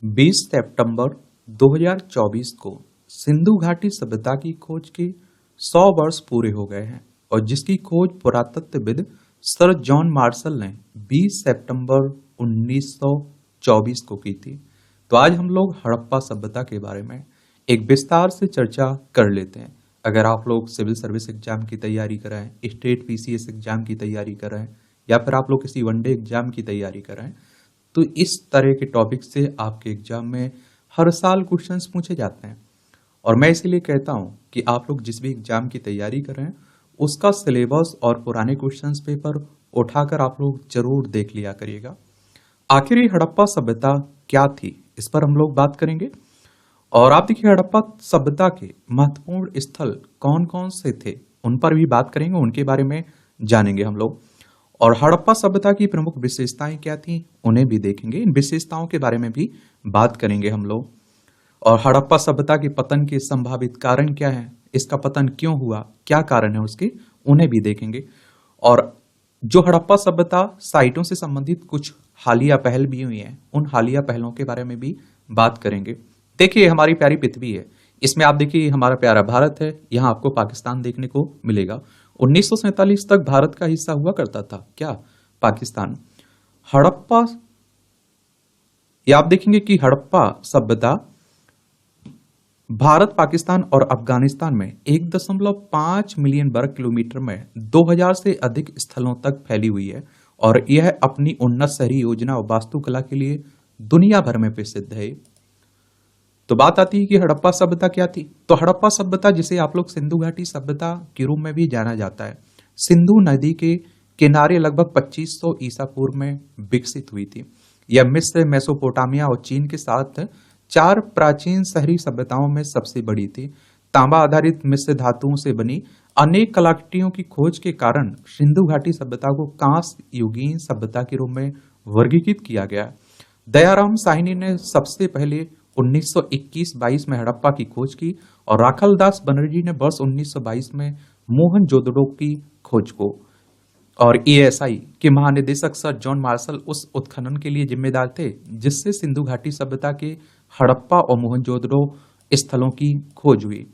20 सितंबर 2024 को सिंधु घाटी सभ्यता की खोज के 100 वर्ष पूरे हो गए हैं और जिसकी खोज पुरातत्वविद सर जॉन मार्शल ने 20 सितंबर 1924 को की थी। तो आज हम लोग हड़प्पा सभ्यता के बारे में एक विस्तार से चर्चा कर लेते हैं। अगर आप लोग सिविल सर्विस एग्जाम की तैयारी कर रहे हैं, स्टेट पीसीएस एग्जाम की तैयारी कर रहे हैं या फिर आप लोग किसी वनडे एग्जाम की तैयारी कर रहे हैं, तो इस तरह के टॉपिक से आपके एग्जाम में हर साल क्वेश्चंस पूछे जाते हैं। और मैं इसीलिए कहता हूं कि आप लोग जिस भी एग्जाम की तैयारी कर रहे हैं उसका सिलेबस और पुराने क्वेश्चंस पेपर उठाकर आप लोग जरूर देख लिया करिएगा। आखिर ये हड़प्पा सभ्यता क्या थी, इस पर हम लोग बात करेंगे। और आप देखिए, हड़प्पा सभ्यता के महत्वपूर्ण स्थल कौन कौन से थे उन पर भी बात करेंगे, उनके बारे में जानेंगे हम लोग। और हड़प्पा सभ्यता की प्रमुख विशेषताएं क्या थी उन्हें भी देखेंगे, इन विशेषताओं के बारे में भी बात करेंगे हम लोग। और हड़प्पा सभ्यता के पतन के संभावित कारण क्या है, इसका पतन क्यों हुआ, क्या कारण है उसके, उन्हें भी देखेंगे। और जो हड़प्पा सभ्यता साइटों से संबंधित कुछ हालिया पहल भी हुई हैं, उन हालिया पहलों के बारे में भी बात करेंगे। देखिए, हमारी प्यारी पृथ्वी है, इसमें आप देखिए हमारा प्यारा भारत है, यहाँ आपको पाकिस्तान देखने को मिलेगा। 1947 तक भारत का हिस्सा हुआ करता था क्या, पाकिस्तान। हड़प्पा, ये आप देखेंगे कि हड़प्पा सभ्यता भारत, पाकिस्तान और अफगानिस्तान में 1.5 मिलियन वर्ग किलोमीटर में 2000 से अधिक स्थलों तक फैली हुई है और यह अपनी उन्नत शहरी योजना और वास्तुकला के लिए दुनिया भर में प्रसिद्ध है। तो बात आती है कि हड़प्पा सभ्यता क्या थी। तो हड़प्पा सभ्यता, जिसे आप लोग सिंधु घाटी सभ्यता के रूप में भी जाना जाता है, सिंधु नदी के किनारे लगभग 2500 ईसा पूर्व में विकसित हुई थी। यह मिस्र, मेसोपोटामिया और चीन के साथ 4 प्राचीन शहरी सभ्यताओं में सबसे बड़ी थी। तांबा आधारित मिश्र धातुओं से बनी अनेक कलाकृतियों की खोज के कारण सिंधु घाटी सभ्यता को कांस्य युगीन सभ्यता के रूप में वर्गीकृत किया गया। दयाराम साहनी ने सबसे पहले 1921-22 में हड़प्पा की खोज की और राखलदास बनर्जी ने वर्ष 1922 में मोहनजोदड़ो की खोज को। और एएसआई के महानिदेशक सर जॉन मार्शल उस उत्खनन के लिए जिम्मेदार थे जिससे सिंधु घाटी सभ्यता के हड़प्पा और मोहनजोदड़ो स्थलों की खोज हुई।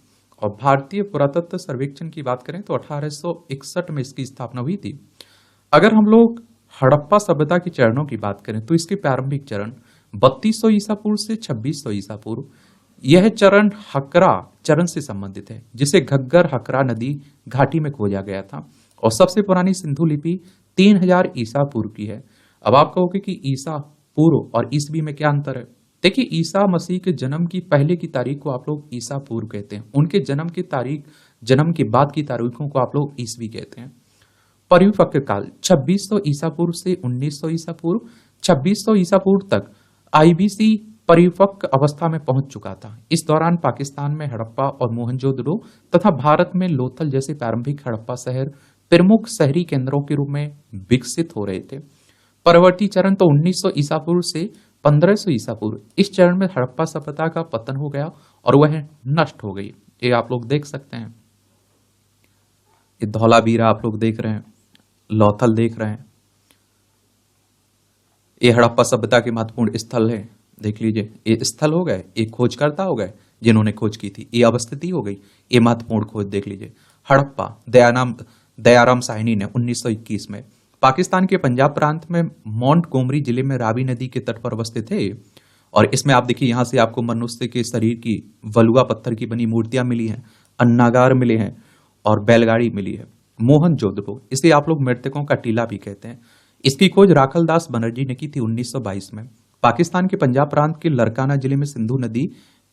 और भारतीय पुरातत्व सर्वेक्षण की बात करें तो 1861 में इसकी स्थापना हुई थी। अगर हम लोग हड़प्पा सभ्यता के चरणों की बात करें तो इसके प्रारंभिक चरण 3200 ईसा पूर्व से 2600 ईसा पूर्व, यह चरण हकरा चरण से संबंधित है जिसे घग्गर हकरा नदी घाटी में खोजा गया था। और सबसे पुरानी सिंधु लिपि 3000 ईसा पूर्व की है। अब आप कहोगे कि ईसा पूर्व और ईसवी में क्या अंतर है। देखिए, ईसा मसीह के जन्म की पहले की तारीख को आप लोग ईसा पूर्व कहते हैं, उनके जन्म की तारीख, जन्म के बाद की तारीखों को आप लोग ईसवी कहते हैं। परिपक्व काल 2600 ईसा पूर्व से 1900 ईसा पूर्व, 2600 ईसा पूर्व तक आईबीसी परिपक्व अवस्था में पहुंच चुका था। इस दौरान पाकिस्तान में हड़प्पा और मोहनजोदड़ो तथा भारत में लोथल जैसे प्रारंभिक हड़प्पा शहर प्रमुख शहरी केंद्रों के रूप में विकसित हो रहे थे। परवर्ती चरण तो 1900 ईसा पूर्व से 1500 ईसा पूर्व, इस चरण में हड़प्पा सभ्यता का पतन हो गया और वह नष्ट हो गई। ये आप लोग देख सकते हैं, ये धौलावीरा आप लोग देख रहे हैं, लोथल देख रहे हैं, ये हड़प्पा सभ्यता के महत्वपूर्ण स्थल है। देख लीजिए, ये स्थल हो गए, ये खोजकर्ता हो गए जिन्होंने खोज की थी, ये अवस्थिति हो गई, ये महत्वपूर्ण खोज देख लीजिए। हड़प्पा दयाराम साहनी ने 1921 में पाकिस्तान के पंजाब प्रांत में मोंटगोमरी जिले में रावी नदी के तट पर अवस्थित है। और इसमें आप देखिए, यहां से आपको मनुष्य के शरीर की वलुआ पत्थर की बनी मूर्तियां मिली हैं, अन्नागार मिले हैं और बैलगाड़ी मिली है। मोहनजोदड़ो, इसे आप लोग मृतकों का टीला भी कहते हैं। इसकी खोज राखलदास बनर्जी ने की थी 1922 में। पाकिस्तान के पंजाब प्रांत के लरकाना जिले में सिंधु नदी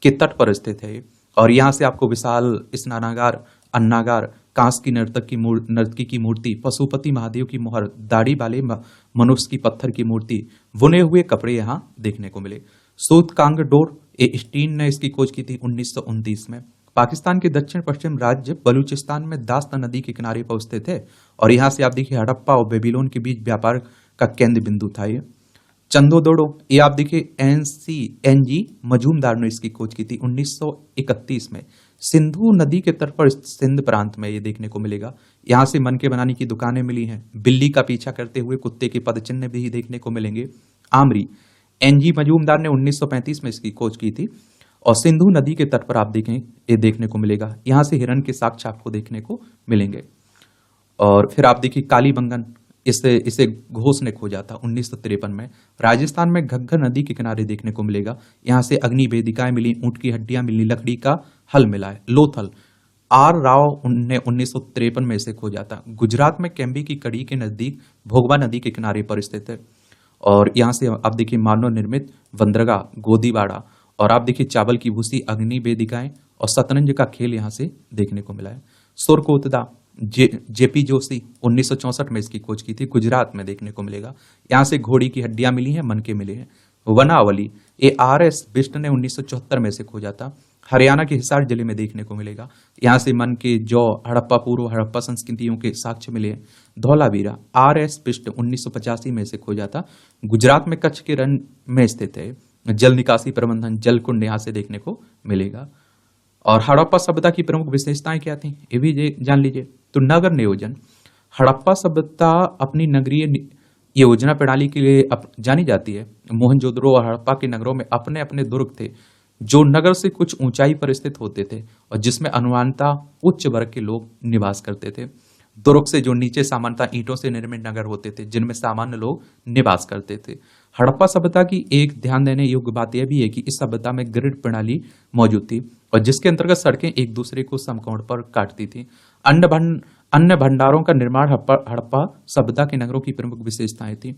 के तट पर स्थित है। और यहां से आपको विशाल स्नानागार, अन्नागार, कांस की नर्तकी की मूर्ति, पशुपति महादेव की मोहर, दाढ़ी वाले मनुष्य की पत्थर की मूर्ति, बुने हुए कपड़े यहां देखने को मिले। सूतकांगडोर ए स्टीन ने इसकी खोज की थी 1929 में। पाकिस्तान के दक्षिण पश्चिम राज्य बलूचिस्तान में दास्ता नदी के किनारे पर स्थित है और यहां से आप देखिए हड़प्पा और बेबीलोन के बीच व्यापार का केंद्र बिंदु था ये। चंदोदड़ो, ये आप देखिए NG मजूमदार ने इसकी खोज की थी 1931 में। सिंधु नदी के तट पर सिंध प्रांत में ये देखने को मिलेगा। यहाँ से मन के बनाने की दुकानें मिली हैं। बिल्ली का पीछा करते हुए कुत्ते के पदचिन्ह भी देखने को मिलेंगे। आमरी, एनजी मजूमदार ने 1935 में इसकी खोज की थी। और सिंधु नदी के तट पर आप देखें, ये देखने को मिलेगा, यहाँ से हिरन के साक्ष्य आपको देखने को मिलेंगे। और फिर आप देखिए कालीबंगन, इसे इसे घोष ने खोजा था 1953 में। राजस्थान में घग्गर नदी के किनारे देखने को मिलेगा, यहाँ से अग्नि वेदिकाएं मिली, ऊंट की हड्डियां मिली, लकड़ी का हल मिला है। लोथल, आर राव ने 1953 में इसे खोजा था। गुजरात में कैम्बी की कड़ी के नजदीक भोगवा नदी के किनारे पर स्थित है। और यहाँ से आप देखिए मानव निर्मित बंदरगाह गोदीवाड़ा, और आप देखिए चावल की भूसी, अग्नि वेदिकाएं और शतरंज का खेल यहाँ से देखने को मिला है। सुरकोतदा, जेपी जोशी 1964 में इसकी खोज की थी, गुजरात में देखने को मिलेगा। यहाँ से घोड़ी की हड्डियां मिली हैं, मनके मिले हैं। वनावली, ये आर.एस. बिष्ट ने 1974 में से खोजा था, हरियाणा के हिसार जिले में देखने को मिलेगा। यहाँ से मन के, जौ, हड़प्पा पूर्व हड़प्पा संस्कृतियों के साक्ष्य मिले हैं। धौलावीरा, आर.एस. बिष्ट 1985 में से खोजा था, गुजरात में कच्छ के रण में स्थित है। जल निकासी प्रबंधन, जल कुंड यहाँ से देखने को मिलेगा। और हड़प्पा सभ्यता की प्रमुख विशेषताएं क्या थी, ये भी जान लीजिए। तो नगर नियोजन, हड़प्पा सभ्यता अपनी नगरीय योजना प्रणाली के लिए जानी जाती है। मोहनजोदड़ो और हड़प्पा के नगरों में अपने अपने दुर्ग थे, जो नगर से कुछ ऊंचाई पर स्थित होते थे और जिसमें अनुमानतः उच्च वर्ग के लोग निवास करते थे। दुर्ग से जो नीचे सामान्यतः ईंटों से निर्मित नगर होते थे, जिनमें सामान्य लोग निवास करते थे। हड़प्पा सभ्यता की एक ध्यान देने योग्य बात यह भी है कि इस सभ्यता में ग्रिड प्रणाली मौजूद थी, और जिसके अंतर्गत सड़कें एक दूसरे को समकोण पर काटती थी। अन्य भंडारों का निर्माण हड़प्पा सभ्यता के नगरों की प्रमुख विशेषताएं थी।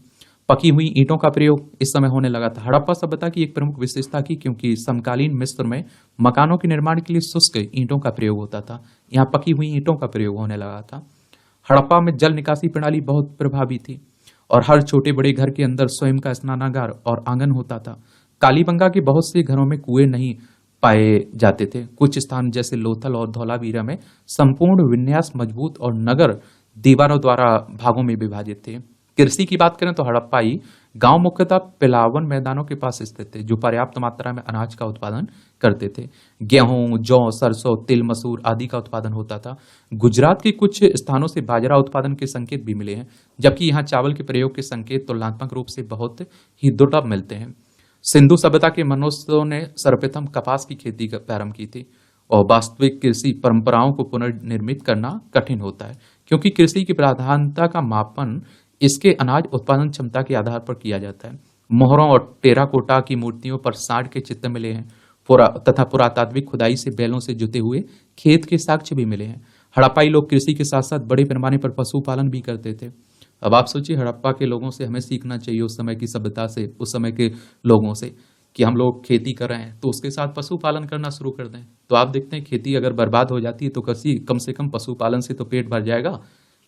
पकी हुई ईंटों का प्रयोग इस समय होने लगा था। हड़प्पा सभ्यता की एक प्रमुख विशेषता की, क्योंकि समकालीन मिस्र में मकानों के निर्माण के लिए शुष्क ईंटों का प्रयोग होता था, यहाँ पकी हुई ईंटों का प्रयोग होने लगा था। हड़प्पा में जल निकासी प्रणाली बहुत प्रभावी थी, और हर छोटे बड़े घर के अंदर स्वयं का स्नानागार और आंगन होता था। कालीबंगा के बहुत से घरों में कुएं नहीं पाए जाते थे। कुछ स्थान जैसे लोथल और धौलावीरा में संपूर्ण विन्यास मजबूत और नगर दीवारों द्वारा भागों में विभाजित थे। कृषि की बात करें तो हड़प्पाई गांव मुख्यतः पिलावन मैदानों के पास स्थित थे, जो पर्याप्त मात्रा में अनाज का उत्पादन करते थे। गेहूं, जौ, सरसों, तिल, मसूर आदि का उत्पादन होता था। गुजरात के कुछ स्थानों से बाजरा उत्पादन के संकेत भी मिले हैं, जबकि यहाँ चावल के प्रयोग के संकेत तुलनात्मक रूप से बहुत ही दुर्लभ मिलते हैं। सिंधु सभ्यता के मनुष्यों ने सर्वप्रथम कपास की खेती का प्रारंभ की थी, और वास्तविक कृषि परंपराओं को पुनर्निर्मित करना कठिन होता है, क्योंकि कृषि की प्रधानता का मापन इसके अनाज उत्पादन क्षमता के आधार पर किया जाता है। मोहरों और टेराकोटा की मूर्तियों पर सांड के चित्र मिले हैं, तथा पुरातात्विक खुदाई से बैलों से जुते हुए खेत के साक्ष्य भी मिले हैं। हड़प्पाई लोग कृषि के साथ साथ बड़े पैमाने पर पशुपालन भी करते थे। अब आप सोचिए, हड़प्पा के लोगों से हमें सीखना चाहिए, उस समय की सभ्यता से, उस समय के लोगों से, कि हम लोग खेती कर रहे हैं तो उसके साथ पशुपालन करना शुरू कर दें। तो आप देखते हैं खेती अगर बर्बाद हो जाती है तो कम से कम पशुपालन से तो पेट भर जाएगा।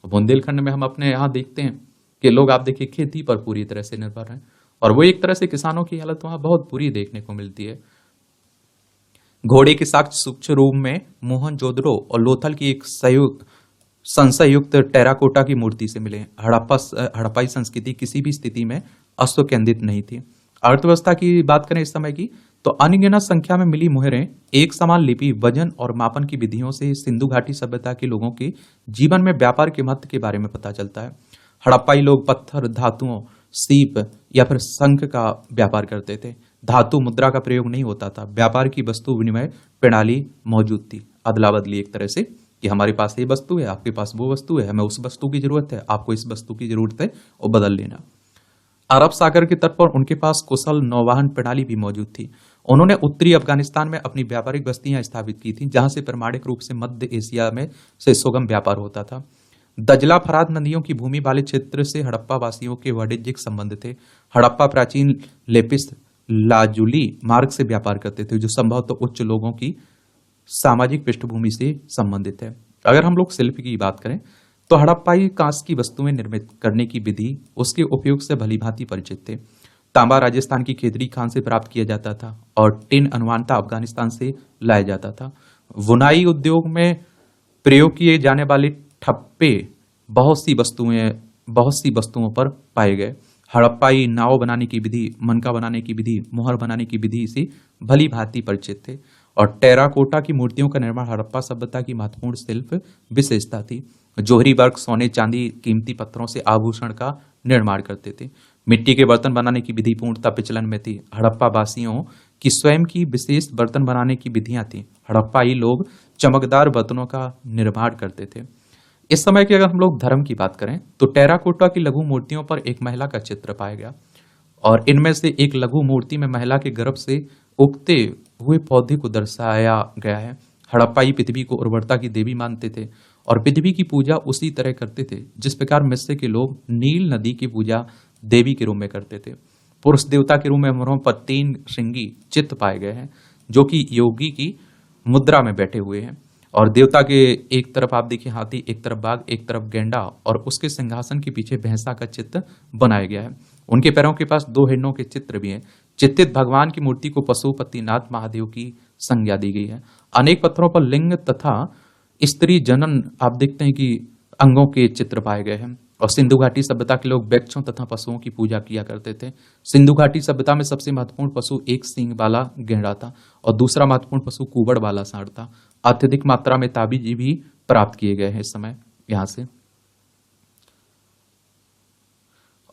बुंदेलखंड में हम अपने यहाँ देखते हैं कि लोग, आप देखिए, खेती पर पूरी तरह से निर्भर हैं, और वो एक तरह से किसानों की हालत वहां बहुत बुरी देखने को मिलती है। घोड़े के साक्ष्य सूक्ष्म रूप में मोहनजोदड़ो और लोथल की एक संशयुक्त टेराकोटा की मूर्ति से मिले। हड़प्पाई संस्कृति किसी भी स्थिति में अश्व केंद्रित नहीं थी। अर्थव्यवस्था की बात करें इस समय की, तो अनगिनत संख्या में मिली मोहरें, एक समान लिपि, वजन और मापन की विधियों से सिंधु घाटी सभ्यता के लोगों के जीवन में व्यापार के महत्व के बारे में पता चलता है। हड़प्पाई लोग पत्थर, धातुओं, सीप या फिर शंख का व्यापार करते थे। धातु मुद्रा का प्रयोग नहीं होता था। व्यापार की वस्तु विनिमय प्रणाली मौजूद थी, अदला बदली एक तरह से, कि हमारे पास ये वस्तु है, आपके पास वो वस्तु है, हमें उस वस्तु की जरूरत है, आपको इस वस्तु की जरूरत है, और बदल लेना। अरब सागर के तट पर उनके पास कुशल नौवाहन प्रणाली भी मौजूद थी। उन्होंने उत्तरी अफगानिस्तान में अपनी व्यापारिक बस्तियां स्थापित की थी, जहां से प्रामाणिक रूप से मध्य एशिया में से सुगम व्यापार होता था। दजला, फरात नदियों की भूमि वाले क्षेत्र से हड़प्पा वासियों के वाणिज्यिक संबंध थे। हड़प्पा प्राचीन लेपिस लाजुली मार्ग से व्यापार करते थे, जो संभवतः उच्च लोगों की सामाजिक पृष्ठभूमि से संबंधित है। अगर हम लोग शिल्प की बात करें तो हड़प्पाई कांस्य की वस्तुएं निर्मित करने की विधि, उसके उपयोग से भलीभांति परिचित थे। तांबा राजस्थान की खेतरी खान से प्राप्त किया जाता था, और टिन अनुमानतः अफगानिस्तान से लाया जाता था। बुनाई उद्योग में प्रयोग किए जाने वाले ठप्पे बहुत सी वस्तुओं पर पाए गए। हड़प्पाई नाव बनाने की विधि, मनका बनाने की विधि, मोहर बनाने की विधि से भली भांति परिचित थे, और टेराकोटा की मूर्तियों का निर्माण हड़प्पा सभ्यता की महत्वपूर्ण शिल्प विशेषता थी। जोहरी वर्ग सोने, चांदी, कीमती पत्थरों से आभूषण का निर्माण करते थे। मिट्टी के बर्तन बनाने की विधि पूर्णतः प्रचलन में थी। हड़प्पा वासियों की स्वयं की विशेष बर्तन बनाने की विधियां थी। हड़प्पाई लोग चमकदार बर्तनों का निर्माण करते थे। इस समय की अगर हम लोग धर्म की बात करें तो टेराकोटा की लघु मूर्तियों पर एक महिला का चित्र पाया गया और इनमें से एक लघु मूर्ति में महिला के गर्भ से उगते हुए पौधे को दर्शाया गया है। हड़प्पाई पृथ्वी को उर्वरता की देवी मानते थे और पृथ्वी की पूजा उसी तरह करते थे जिस प्रकार मिस्र के लोग नील नदी की पूजा देवी के रूप में करते थे। पुरुष देवता के रूप में मोहरों पर 3 श्रृंगी चित्त पाए गए हैं जो कि योगी की मुद्रा में बैठे हुए हैं और देवता के एक तरफ आप देखिए हाथी, एक तरफ बाघ, एक तरफ गेंडा और उसके सिंहासन के पीछे भैंसा का चित्र बनाया गया है। उनके पैरों के पास 2 हिरणों के चित्र भी हैं। चित्रित भगवान की मूर्ति को पशुपतिनाथ महादेव की संज्ञा दी गई है। अनेक पत्थरों पर लिंग तथा स्त्री जनन आप देखते हैं कि अंगों के चित्र पाए गए हैं और सिंधु घाटी सभ्यता के लोग वृक्षों तथा पशुओं की पूजा किया करते थे। सिंधु घाटी सभ्यता में सबसे महत्वपूर्ण पशु एक सींग वाला गेंडा था और दूसरा महत्वपूर्ण पशु कुबड़ वाला सांड था। अत्यधिक मात्रा में ताबीज भी प्राप्त किए गए हैं इस समय यहां से।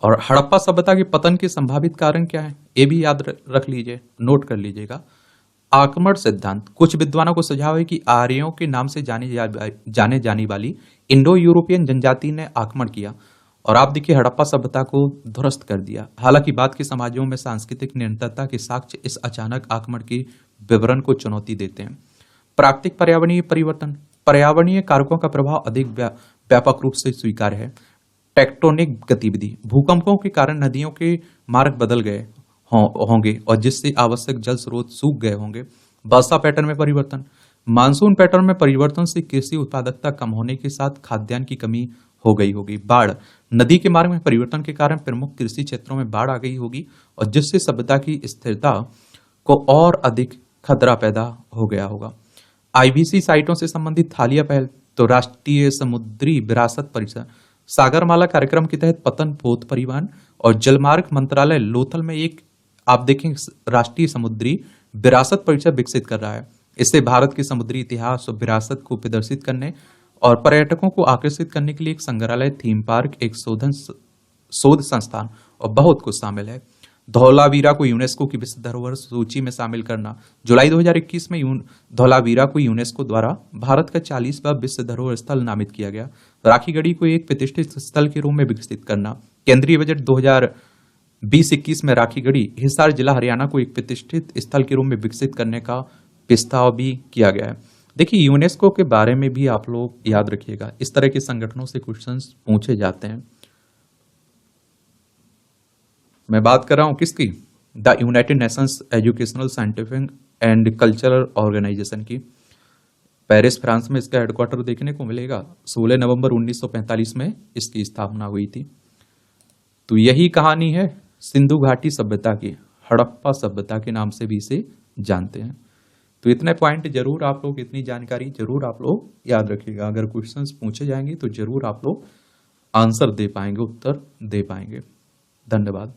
और हड़प्पा सभ्यता के पतन के संभावित कारण क्या है, ये भी याद रख लीजिए, नोट कर लीजिएगा। आक्रमण सिद्धांत। कुछ विद्वानों को सुझाव है कि आर्यों के नाम से जाने जाने वाली इंडो यूरोपियन जनजाति ने आक्रमण किया और आप देखिए हड़प्पा सभ्यता को ध्वस्त कर दिया। हालांकि बाद के समाजों में सांस्कृतिक निरंतरता के साक्ष्य इस अचानक आक्रमण के विवरण को चुनौती देते हैं। प्राकृतिक पर्यावरणीय परिवर्तन। पर्यावरणीय कारकों का प्रभाव अधिक व्यापक रूप से स्वीकार्य है। टेक्टोनिक गतिविधि। भूकंपों के कारण नदियों के मार्ग बदल गए होंगे और जिससे आवश्यक जल स्रोत सूख गए होंगे। वर्षा पैटर्न में परिवर्तन। मानसून पैटर्न में परिवर्तन से कृषि उत्पादकता कम होने के साथ खाद्यान्न की कमी हो गई होगी। बाढ़। नदी के मार्ग में परिवर्तन के कारण प्रमुख कृषि क्षेत्रों में बाढ़ आ गई होगी और जिससे सभ्यता की स्थिरता को और अधिक खतरा पैदा हो गया होगा। आईवीसी साइटों से संबंधित हालिया पहल। तो राष्ट्रीय समुद्री विरासत परिषद सागरमाला कार्यक्रम के तहत पतन पोत परिवहन और जलमार्ग मंत्रालय लोथल में एक आप देखें राष्ट्रीय समुद्री विरासत परिषद विकसित कर रहा है। इससे भारत के समुद्री इतिहास और विरासत को प्रदर्शित करने और पर्यटकों को आकर्षित करने के लिए एक संग्रहालय, थीम पार्क, एक शोध संस्थान और बहुत कुछ शामिल है। धौलावीरा को यूनेस्को की विश्व धरोहर सूची में शामिल करना। जुलाई 2021 में धौलावीरा को यूनेस्को द्वारा भारत का 40वां विश्व धरोहर स्थल नामित किया गया। राखीगढ़ी को एक प्रतिष्ठित स्थल के रूप में विकसित करना। केंद्रीय बजट 2020-21 में राखीगढ़ी हिसार जिला हरियाणा को एक प्रतिष्ठित स्थल के रूप में विकसित करने का प्रस्ताव भी किया गया है। देखिए यूनेस्को के बारे में भी आप लोग याद रखिएगा, इस तरह के संगठनों से क्वेश्चंस पूछे जाते हैं। मैं बात कर रहा हूं किसकी, the United Nations Educational Scientific and Cultural Organization की। पेरिस फ्रांस में इसका हेडक्वार्टर देखने को मिलेगा। 16 नवंबर 1945 में इसकी स्थापना हुई थी। तो यही कहानी है सिंधु घाटी सभ्यता की, हड़प्पा सभ्यता के नाम से भी इसे जानते हैं। तो इतने पॉइंट जरूर आप लोग, इतनी जानकारी जरूर आप लोग याद रखिएगा। अगर क्वेश्चंस पूछे जाएंगे तो जरूर आप लोग आंसर दे पाएंगे, उत्तर दे पाएंगे। धन्यवाद।